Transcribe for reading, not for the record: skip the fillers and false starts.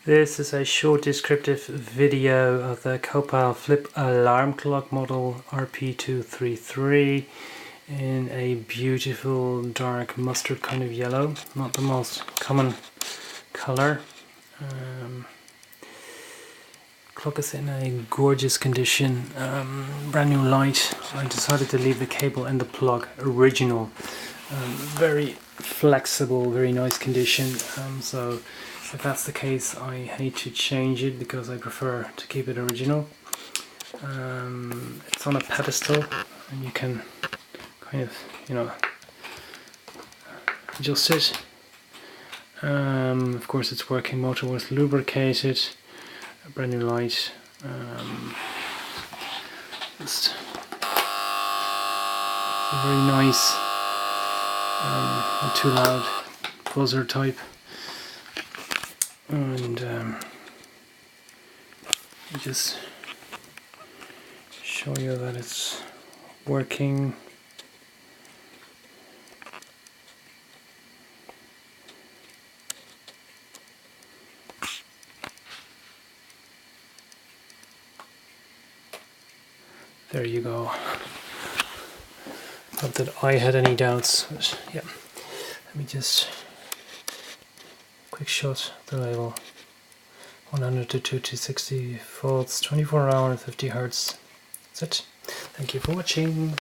This is a short descriptive video of the Copal Flip Alarm Clock Model RP233 in a beautiful dark mustard kind of yellow, not the most common colour. Clock is in a gorgeous condition, brand new light. I decided to leave the cable in the plug original, very flexible, very nice condition, so if that's the case I hate to change it because I prefer to keep it original. It's on a pedestal and you can kind of, adjust it. Of course it's working, motor was lubricated, a brand new light. Just a very nice, not too loud buzzer type, and just show you that it's working. There you go. Not that I had any doubts, but yeah. Let me just quick shot the label. 100 to 260 volts, 24 hour, 50 Hertz. That's it. Thank you for watching.